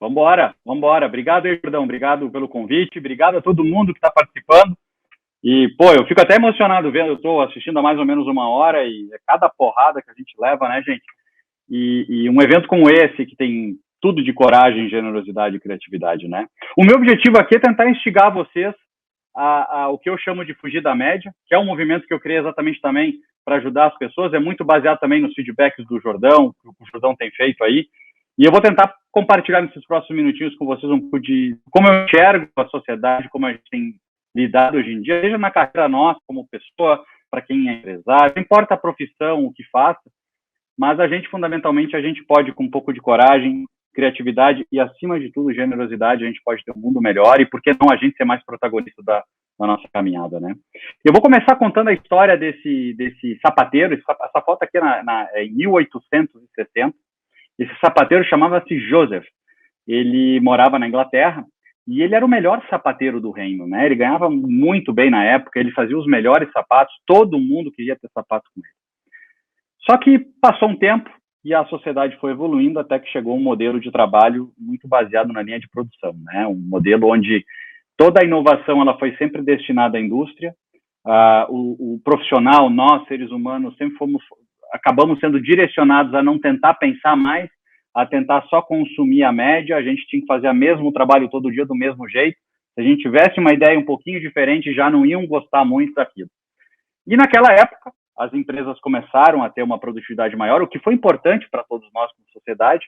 Vambora, vambora. Obrigado aí, Jordão. Obrigado pelo convite. Obrigado a todo mundo que está participando. E, pô, eu fico até emocionado vendo. Eu estou assistindo há mais ou menos uma hora e é cada porrada que a gente leva, né, gente? E um evento como esse, que tem tudo de coragem, generosidade e criatividade, né? O meu objetivo aqui é tentar instigar vocês o que eu chamo de fugir da média, que é um movimento que eu criei exatamente também para ajudar as pessoas. É muito baseado também nos feedbacks do Jordão, que o Jordão tem feito aí. E eu vou tentar compartilhar nesses próximos minutinhos com vocês um pouco de como eu enxergo a sociedade, como a gente tem lidado hoje em dia, seja na carreira nossa, como pessoa, para quem é empresário, não importa a profissão, o que faça, mas a gente, fundamentalmente, a gente pode, com um pouco de coragem, criatividade e, acima de tudo, generosidade, a gente pode ter um mundo melhor e, por que não, a gente ser mais protagonista da nossa caminhada, né? Eu vou começar contando a história desse sapateiro. Essa foto aqui é em 1860. Esse sapateiro chamava-se Joseph. Ele morava na Inglaterra e ele era o melhor sapateiro do reino, né? Ele ganhava muito bem na época, ele fazia os melhores sapatos, todo mundo queria ter sapato com ele. Só que passou um tempo e a sociedade foi evoluindo até que chegou um modelo de trabalho muito baseado na linha de produção, né? Um modelo onde toda a inovação ela foi sempre destinada à indústria. O profissional, nós, seres humanos, sempre acabamos sendo direcionados a não tentar pensar mais, a tentar só consumir a média. A gente tinha que fazer o mesmo trabalho todo dia do mesmo jeito. Se a gente tivesse uma ideia um pouquinho diferente, já não iam gostar muito daquilo. E naquela época, as empresas começaram a ter uma produtividade maior, o que foi importante para todos nós como sociedade,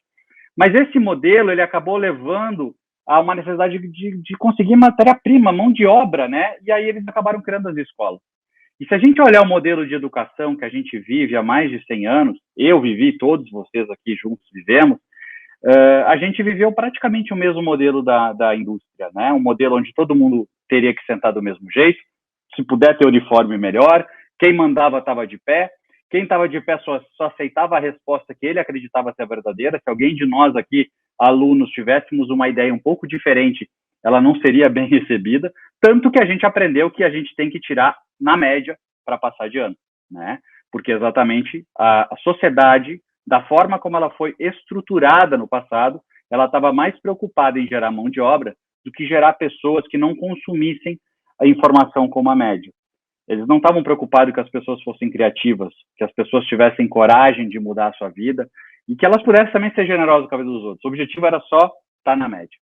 mas esse modelo ele acabou levando a uma necessidade de conseguir matéria-prima, mão de obra, né? E aí eles acabaram criando as escolas. E se a gente olhar o modelo de educação que a gente vive há mais de 100 anos, eu vivi, todos vocês aqui juntos vivemos, a gente viveu praticamente o mesmo modelo da indústria, né? Um modelo onde todo mundo teria que sentar do mesmo jeito, se puder ter uniforme melhor, quem mandava estava de pé, quem estava de pé só aceitava a resposta que ele acreditava ser verdadeira. Se alguém de nós aqui, alunos, tivéssemos uma ideia um pouco diferente, ela não seria bem recebida, tanto que a gente aprendeu que a gente tem que tirar na média para passar de ano, né? Porque exatamente a sociedade, da forma como ela foi estruturada no passado, ela estava mais preocupada em gerar mão de obra do que gerar pessoas que não consumissem a informação como a média. Eles não estavam preocupados que as pessoas fossem criativas, que as pessoas tivessem coragem de mudar a sua vida e que elas pudessem também ser generosas com a vida dos outros. O objetivo era só estar na média.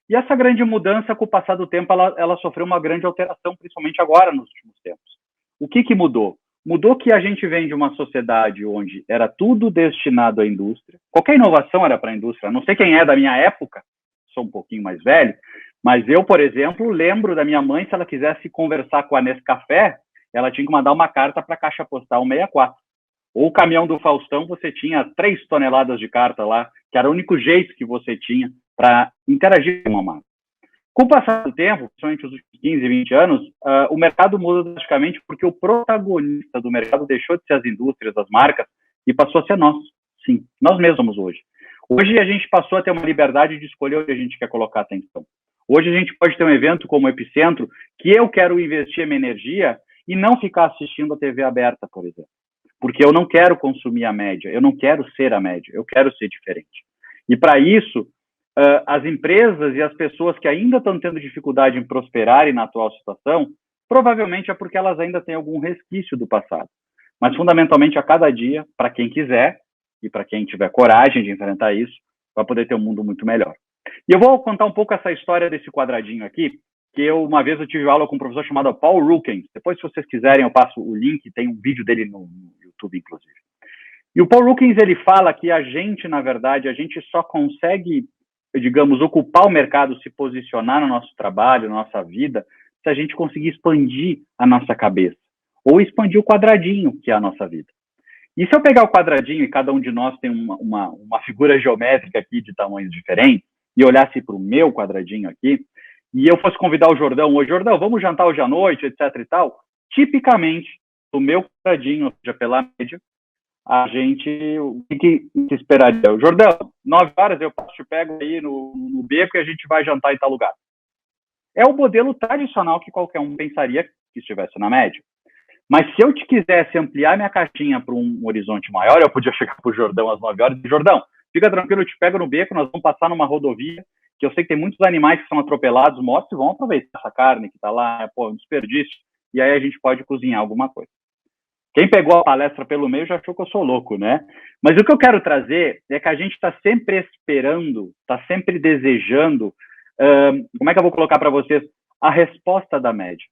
E essa grande mudança, com o passar do tempo, ela sofreu uma grande alteração, principalmente agora, nos últimos tempos. O que mudou? Mudou que a gente vem de uma sociedade onde era tudo destinado à indústria. Qualquer inovação era para a indústria. Não sei quem é da minha época, sou um pouquinho mais velho, mas eu, por exemplo, lembro da minha mãe, se ela quisesse conversar com a Nescafé, ela tinha que mandar uma carta para a Caixa Postal 164. Ou o caminhão do Faustão, você tinha 3 toneladas de carta lá, que era o único jeito que você tinha para interagir com uma marca. Com o passar do tempo, principalmente os últimos 15, 20 anos, o mercado muda drasticamente porque o protagonista do mercado deixou de ser as indústrias, as marcas, e passou a ser nós. Sim, nós mesmos somos hoje. Hoje a gente passou a ter uma liberdade de escolher onde a gente quer colocar atenção. Hoje a gente pode ter um evento como o Epicentro, que eu quero investir a minha energia e não ficar assistindo a TV aberta, por exemplo. Porque eu não quero consumir a média, eu não quero ser a média, eu quero ser diferente. E para isso, as empresas e as pessoas que ainda estão tendo dificuldade em prosperarem na atual situação, provavelmente é porque elas ainda têm algum resquício do passado. Mas, fundamentalmente, a cada dia, para quem quiser e para quem tiver coragem de enfrentar isso, vai poder ter um mundo muito melhor. E eu vou contar um pouco essa história desse quadradinho aqui, que uma vez eu tive aula com um professor chamado Paul Rukens. Depois, se vocês quiserem, eu passo o link, tem um vídeo dele no YouTube, inclusive. E o Paul Rukens, ele fala que a gente, na verdade, a gente só consegue, digamos, ocupar o mercado, se posicionar no nosso trabalho, na nossa vida, se a gente conseguir expandir a nossa cabeça, ou expandir o quadradinho, que é a nossa vida. E se eu pegar o quadradinho, e cada um de nós tem uma figura geométrica aqui de tamanhos diferentes, e olhasse para o meu quadradinho aqui, e eu fosse convidar o Jordão hoje, Jordão, vamos jantar hoje à noite, etc e tal, tipicamente, o meu quadradinho, ou seja, pela média, a gente, o que esperaria? O Jordão, 9 horas eu te pego aí no beco e a gente vai jantar em tal lugar. É o modelo tradicional que qualquer um pensaria que estivesse na média. Mas se eu te quisesse ampliar minha caixinha para um horizonte maior, eu podia chegar para o Jordão às 9 horas e dizer, Jordão, fica tranquilo, eu te pego no beco, nós vamos passar numa rodovia, que eu sei que tem muitos animais que são atropelados, motos, e vão aproveitar essa carne que está lá, pô, um desperdício, e aí a gente pode cozinhar alguma coisa. Quem pegou a palestra pelo meio já achou que eu sou louco, né? Mas o que eu quero trazer é que a gente está sempre esperando, está sempre desejando, como é que eu vou colocar para vocês? A resposta da média.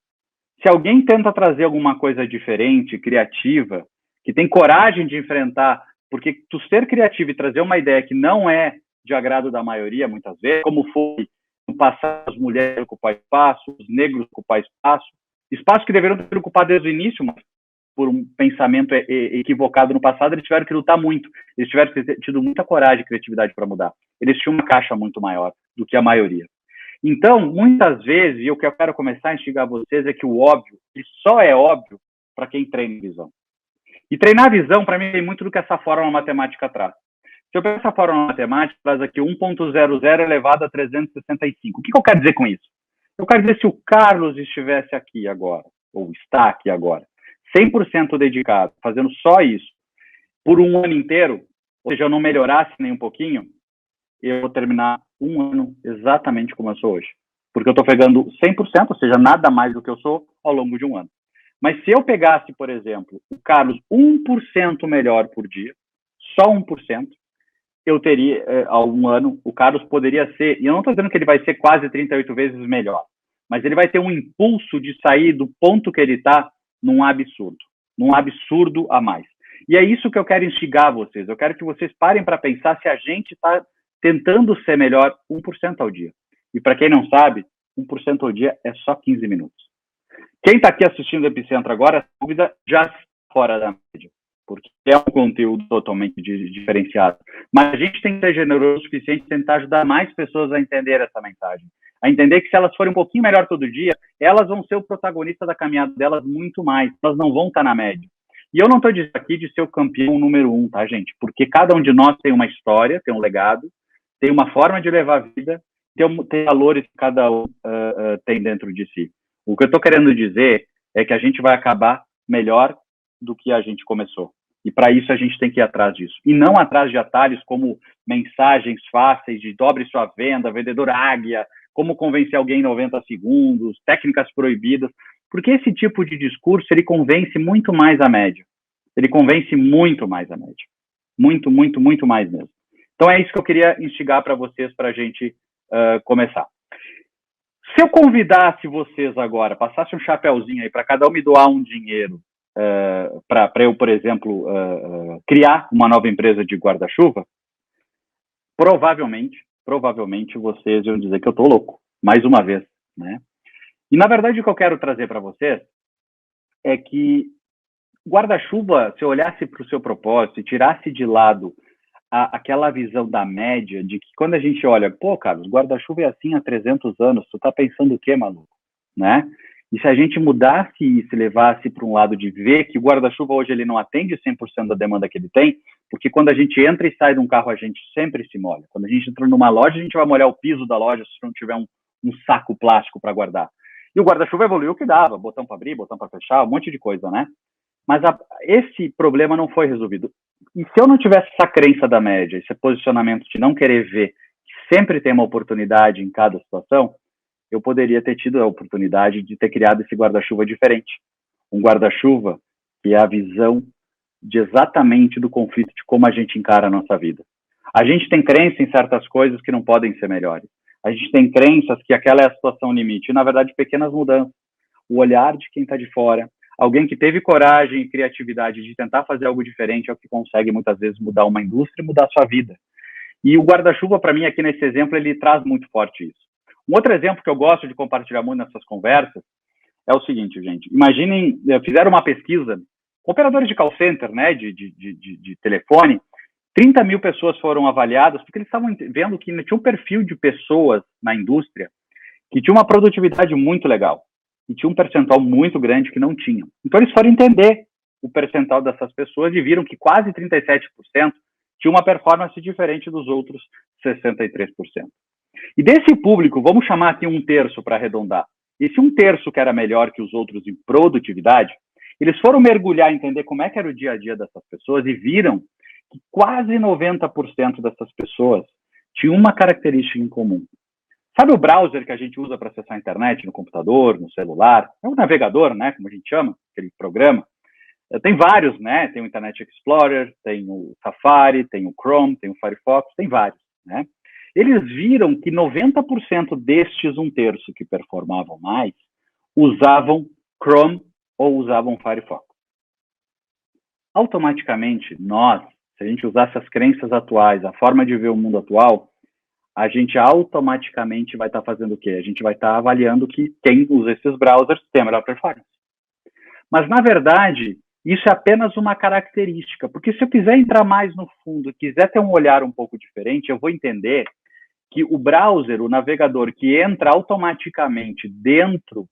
Se alguém tenta trazer alguma coisa diferente, criativa, que tem coragem de enfrentar, porque tu ser criativo e trazer uma ideia que não é de agrado da maioria, muitas vezes, como foi no passado, as mulheres ocupar espaço, os negros ocupar espaço que deveriam ter ocupado desde o início, mas por um pensamento equivocado no passado, eles tiveram que lutar muito, eles tiveram que ter tido muita coragem e criatividade para mudar. Eles tinham uma caixa muito maior do que a maioria. Então, muitas vezes, e o que eu quero começar a instigar vocês é que o óbvio, ele só é óbvio para quem treina visão. E treinar visão, para mim, tem muito do que essa fórmula matemática traz. Se eu pegar essa fórmula matemática, traz aqui 1.00 elevado a 365. O que eu quero dizer com isso? Eu quero dizer se o Carlos estivesse aqui agora, ou está aqui agora, 100% dedicado, fazendo só isso, por um ano inteiro, ou seja, eu não melhorasse nem um pouquinho, eu vou terminar um ano exatamente como eu sou hoje. Porque eu estou pegando 100%, ou seja, nada mais do que eu sou, ao longo de um ano. Mas se eu pegasse, por exemplo, o Carlos 1% melhor por dia, só 1%, eu teria, há um ano, o Carlos poderia ser, e eu não estou dizendo que ele vai ser quase 38 vezes melhor, mas ele vai ter um impulso de sair do ponto que ele está num absurdo a mais. E é isso que eu quero instigar vocês. Eu quero que vocês parem para pensar se a gente está tentando ser melhor 1% ao dia. E para quem não sabe, 1% ao dia é só 15 minutos. Quem está aqui assistindo o Epicentro agora, a dúvida já está fora da média, porque é um conteúdo totalmente diferenciado. Mas a gente tem que ser generoso o suficiente para tentar ajudar mais pessoas a entender essa mensagem. A entender que se elas forem um pouquinho melhor todo dia, elas vão ser o protagonista da caminhada delas muito mais. Elas não vão estar na média. E eu não estou dizendo aqui de ser o campeão número 1, tá, gente? Porque cada um de nós tem uma história, tem um legado, tem uma forma de levar a vida, tem valores que cada um tem dentro de si. O que eu estou querendo dizer é que a gente vai acabar melhor do que a gente começou. E para isso a gente tem que ir atrás disso. E não atrás de atalhos como mensagens fáceis de dobre sua venda, vendedor águia, como convencer alguém em 90 segundos, técnicas proibidas, porque esse tipo de discurso, ele convence muito mais a média. Ele convence muito mais a média. Muito, muito, muito mais mesmo. Então é isso que eu queria instigar para vocês, para a gente começar. Se eu convidasse vocês agora, passasse um chapéuzinho aí para cada um me doar um dinheiro para eu, por exemplo, criar uma nova empresa de guarda-chuva, provavelmente vocês iam dizer que eu estou louco, mais uma vez, né? E, na verdade, o que eu quero trazer para vocês é que guarda-chuva, se eu olhasse para o seu propósito e tirasse de lado aquela visão da média de que quando a gente olha, pô, Carlos, guarda-chuva é assim há 300 anos, tu tá pensando o quê, maluco? Né? E se a gente mudasse e se levasse para um lado de ver que o guarda-chuva hoje ele não atende 100% da demanda que ele tem, porque quando a gente entra e sai de um carro, a gente sempre se molha. Quando a gente entra numa loja, a gente vai molhar o piso da loja se não tiver um saco plástico para guardar. E o guarda-chuva evoluiu o que dava, botão para abrir, botão para fechar, um monte de coisa, né? Mas esse problema não foi resolvido. E se eu não tivesse essa crença da média, esse posicionamento de não querer ver que sempre tem uma oportunidade em cada situação, eu poderia ter tido a oportunidade de ter criado esse guarda-chuva diferente. Um guarda-chuva que é a visão de exatamente do conflito de como a gente encara a nossa vida. A gente tem crença em certas coisas que não podem ser melhores. A gente tem crenças que aquela é a situação limite. E, na verdade, pequenas mudanças. O olhar de quem está de fora, alguém que teve coragem e criatividade de tentar fazer algo diferente é o que consegue, muitas vezes, mudar uma indústria e mudar a sua vida. E o guarda-chuva, para mim, aqui nesse exemplo, ele traz muito forte isso. Um outro exemplo que eu gosto de compartilhar muito nessas conversas é o seguinte, gente. Imaginem, fizeram uma pesquisa, operadores de call center, né, de telefone, 30 mil pessoas foram avaliadas, porque eles estavam vendo que tinha um perfil de pessoas na indústria que tinha uma produtividade muito legal. E tinha um percentual muito grande que não tinham. Então, eles foram entender o percentual dessas pessoas e viram que quase 37% tinha uma performance diferente dos outros 63%. E desse público, vamos chamar aqui um terço para arredondar. Esse um terço que era melhor que os outros em produtividade, eles foram mergulhar e entender como é que era o dia a dia dessas pessoas e viram que quase 90% dessas pessoas tinham uma característica em comum. Sabe o browser que a gente usa para acessar a internet no computador, no celular? É o navegador, né, como a gente chama, aquele programa. Tem vários, né? Tem o Internet Explorer, tem o Safari, tem o Chrome, tem o Firefox, tem vários, né? Eles viram que 90% destes um terço que performavam mais usavam Chrome ou usavam Firefox. Automaticamente, nós, se a gente usasse as crenças atuais, a forma de ver o mundo atual, a gente automaticamente vai estar fazendo o quê? A gente vai estar avaliando que quem usa esses browsers tem a melhor performance. Mas, na verdade, isso é apenas uma característica, porque se eu quiser entrar mais no fundo, quiser ter um olhar um pouco diferente, eu vou entender que o browser, o navegador que entra automaticamente dentro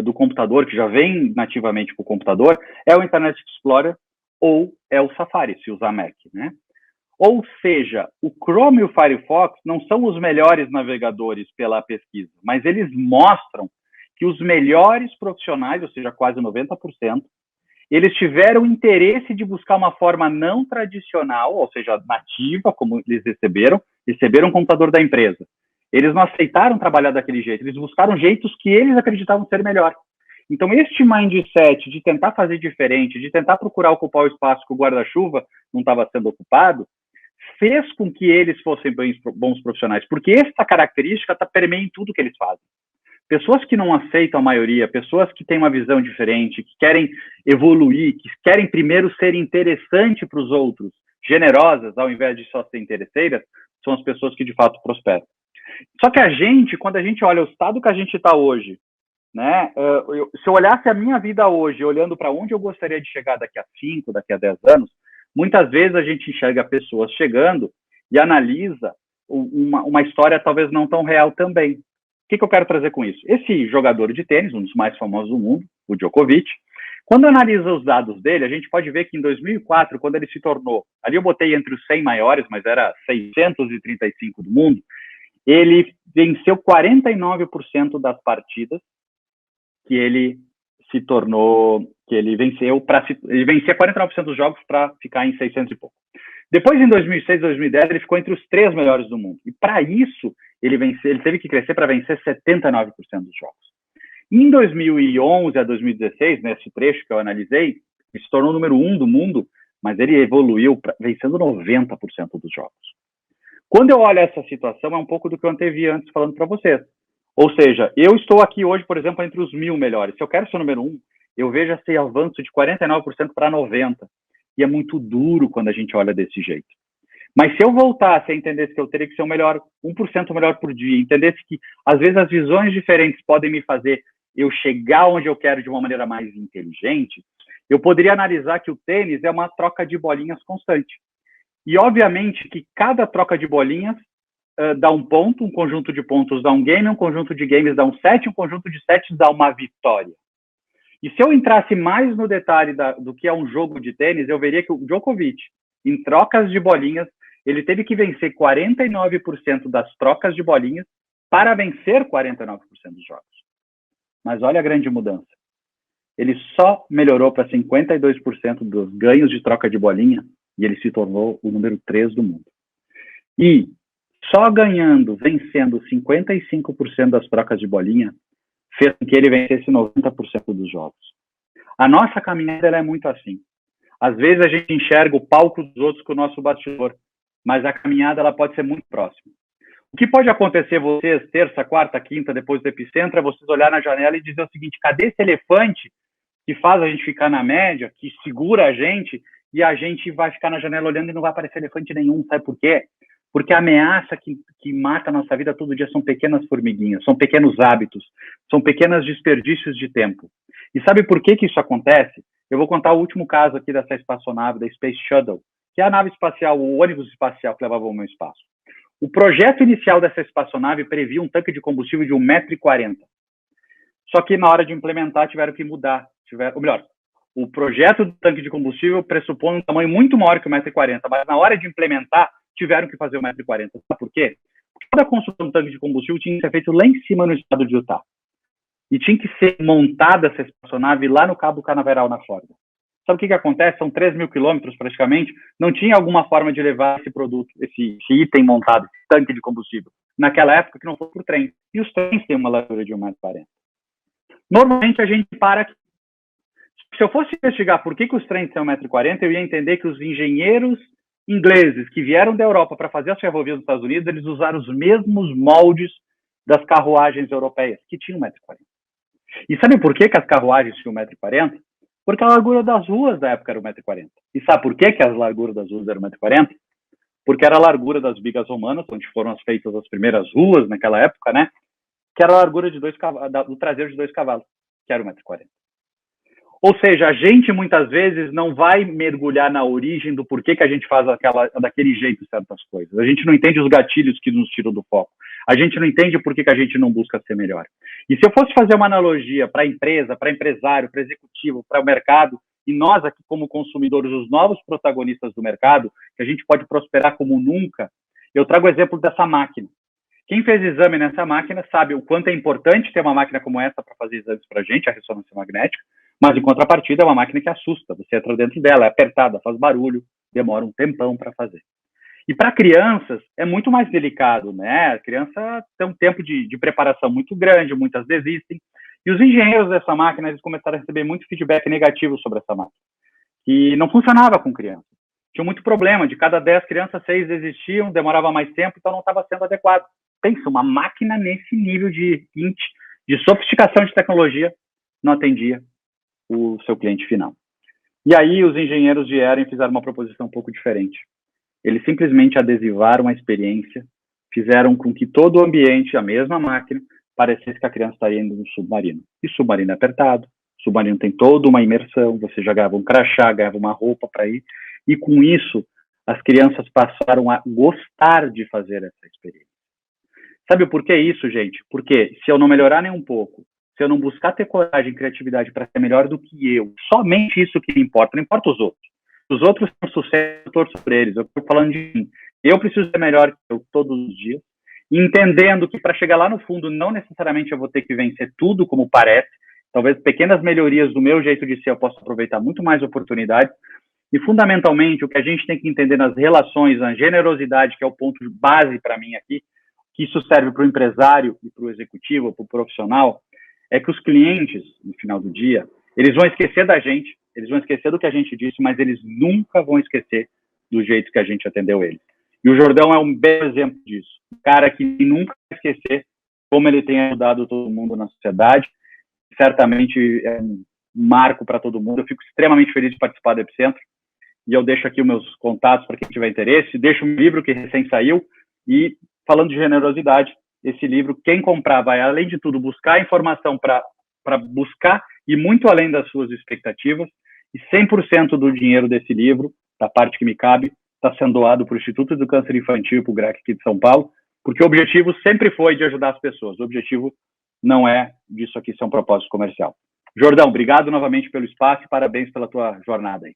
do computador, que já vem nativamente para o computador, é o Internet Explorer ou é o Safari, se usar Mac, né? Ou seja, o Chrome e o Firefox não são os melhores navegadores pela pesquisa, mas eles mostram que os melhores profissionais, ou seja, quase 90%, eles tiveram interesse de buscar uma forma não tradicional, ou seja, nativa, como eles receberam um computador da empresa. Eles não aceitaram trabalhar daquele jeito, eles buscaram jeitos que eles acreditavam ser melhor. Então, este mindset de tentar fazer diferente, de tentar procurar ocupar o espaço que o guarda-chuva não estava sendo ocupado, fez com que eles fossem bons profissionais, porque essa característica está permeando em tudo que eles fazem. Pessoas que não aceitam a maioria, pessoas que têm uma visão diferente, que querem evoluir, que querem primeiro ser interessante para os outros, generosas, ao invés de só ser interesseiras, são as pessoas que de fato prosperam. Só que a gente, quando a gente olha o estado que a gente está hoje, né, se eu olhasse a minha vida hoje, olhando para onde eu gostaria de chegar daqui a 5, daqui a 10 anos, muitas vezes a gente enxerga pessoas chegando e analisa uma história talvez não tão real também. O que eu quero trazer com isso? Esse jogador de tênis, um dos mais famosos do mundo, o Djokovic, quando analisa os dados dele, a gente pode ver que em 2004, quando ele se tornou, ali eu botei entre os 100 maiores, mas era 635 do mundo, ele venceu 49% das partidas que ele se tornou, que ele venceu, ele vencia 49% dos jogos para ficar em 600 e pouco. Depois, em 2006, 2010, ele ficou entre os 3 melhores do mundo. E para isso, ele teve que crescer para vencer 79% dos jogos. Em 2011 a 2016, nesse trecho que eu analisei, ele se tornou o número 1 do mundo, mas ele evoluiu vencendo 90% dos jogos. Quando eu olho essa situação, é um pouco do que eu antevi antes falando para vocês. Ou seja, eu estou aqui hoje, por exemplo, entre os 1000 melhores. Se eu quero ser o número 1, eu vejo esse avanço de 49% para 90%. E é muito duro quando a gente olha desse jeito. Mas se eu voltasse a entender que eu teria que ser o melhor, 1% melhor por dia, entendesse que, às vezes, as visões diferentes podem me fazer eu chegar onde eu quero de uma maneira mais inteligente, eu poderia analisar que o tênis é uma troca de bolinhas constante. E, obviamente, que cada troca de bolinhas dá um ponto, um conjunto de pontos dá um game, um conjunto de games dá um set, um conjunto de sets dá uma vitória. E se eu entrasse mais no detalhe do que é um jogo de tênis, eu veria que o Djokovic, em trocas de bolinhas, ele teve que vencer 49% das trocas de bolinhas para vencer 49% dos jogos. Mas olha a grande mudança. Ele só melhorou para 52% dos ganhos de troca de bolinha e ele se tornou o número 3 do mundo. E só ganhando, vencendo 55% das trocas de bolinha, fez com que ele vencesse 90% dos jogos. A nossa caminhada ela é muito assim. Às vezes a gente enxerga o palco dos outros com o nosso bastidor, mas a caminhada ela pode ser muito próxima. O que pode acontecer vocês, terça, quarta, quinta, depois do epicentro, é vocês olhar na janela e dizer o seguinte: cadê esse elefante que faz a gente ficar na média, que segura a gente, e a gente vai ficar na janela olhando e não vai aparecer elefante nenhum? Sabe por quê? Porque a ameaça que mata a nossa vida todo dia são pequenas formiguinhas, são pequenos hábitos, são pequenos desperdícios de tempo. E sabe por que isso acontece? Eu vou contar o último caso aqui dessa espaçonave, da Space Shuttle, que é a nave espacial, o ônibus espacial que levava o meu espaço. O projeto inicial dessa espaçonave previa um tanque de combustível de 1,40 m. Só que na hora de implementar tiveram que mudar. Ou melhor, o projeto do tanque de combustível pressupõe um tamanho muito maior que 1,40 m, mas na hora de implementar tiveram que fazer 1,40 m. Sabe por quê? Porque toda a construção do tanque de combustível tinha que ser feito lá em cima no estado de Utah. E tinha que ser montada essa espaçonave lá no Cabo Canaveral, na Flórida. Sabe o que acontece? São 3.000 quilômetros praticamente, não tinha alguma forma de levar esse produto, esse item montado, esse tanque de combustível, naquela época que não foi por trem. E os trens têm uma largura de 1,40 m. Normalmente a gente para aqui. Se eu fosse investigar por que os trens têm 1,40 m, eu ia entender que os engenheiros ingleses que vieram da Europa para fazer as ferrovias dos Estados Unidos, eles usaram os mesmos moldes das carruagens europeias, que tinham 1,40 m. E sabe por que as carruagens tinham 1,40 m? Porque a largura das ruas da época era 1,40 m. E sabe por que as larguras das ruas eram 1,40 m? Porque era a largura das vigas romanas, onde foram feitas as primeiras ruas naquela época, né? Que era a largura de do traseiro de 2 cavalos, que era 1,40 m. Ou seja, a gente muitas vezes não vai mergulhar na origem do porquê que a gente faz daquele jeito certas coisas. A gente não entende os gatilhos que nos tiram do foco. A gente não entende por que a gente não busca ser melhor. E se eu fosse fazer uma analogia para a empresa, para empresário, para executivo, para o mercado, e nós aqui como consumidores, os novos protagonistas do mercado, que a gente pode prosperar como nunca, eu trago o exemplo dessa máquina. Quem fez exame nessa máquina sabe o quanto é importante ter uma máquina como essa para fazer exames para a gente, a ressonância magnética, mas em contrapartida é uma máquina que assusta. Você entra dentro dela, é apertada, faz barulho, demora um tempão para fazer. E para crianças é muito mais delicado, né? A criança tem um tempo de preparação muito grande, muitas desistem. E os engenheiros dessa máquina, eles começaram a receber muito feedback negativo sobre essa máquina, que não funcionava com crianças. Tinha muito problema, de cada 10 crianças, 6 desistiam, demorava mais tempo, então não estava sendo adequado. Pensa, uma máquina nesse nível de sofisticação de tecnologia não atendia o seu cliente final. E aí os engenheiros vieram e fizeram uma proposição um pouco diferente. Eles simplesmente adesivaram a experiência, fizeram com que todo o ambiente, a mesma máquina, parecesse que a criança estaria indo no submarino. E submarino é apertado, submarino tem toda uma imersão, você já ganhava um crachá, ganhava uma roupa para ir, e com isso as crianças passaram a gostar de fazer essa experiência. Sabe por que isso, gente? Porque se eu não melhorar nem um pouco, se eu não buscar ter coragem e criatividade para ser melhor do que eu, somente isso que me importa, não importa os outros. Os outros têm sucesso, eu torço por eles, eu estou falando de mim. Eu preciso ser melhor que eu todos os dias, entendendo que para chegar lá no fundo, não necessariamente eu vou ter que vencer tudo como parece, talvez pequenas melhorias do meu jeito de ser eu possa aproveitar muito mais oportunidades, e fundamentalmente o que a gente tem que entender nas relações, a generosidade, que é o ponto de base para mim aqui, que isso serve para o empresário e para o executivo, para o profissional, é que os clientes, no final do dia, eles vão esquecer da gente, eles vão esquecer do que a gente disse, mas eles nunca vão esquecer do jeito que a gente atendeu eles. E o Jordão é um belo exemplo disso. Um cara que nunca vai esquecer como ele tem ajudado todo mundo na sociedade. Certamente é um marco para todo mundo. Eu fico extremamente feliz de participar do Epicentro. E eu deixo aqui os meus contatos para quem tiver interesse. Deixo um livro que recém saiu. E falando de generosidade, esse livro, quem comprar vai, além de tudo, buscar informação para buscar e muito além das suas expectativas. E 100% do dinheiro desse livro, da parte que me cabe, está sendo doado para o Instituto do Câncer Infantil e para o GRAC aqui de São Paulo, porque o objetivo sempre foi de ajudar as pessoas. O objetivo não é disso aqui ser um propósito comercial. Jordão, obrigado novamente pelo espaço e parabéns pela tua jornada aí.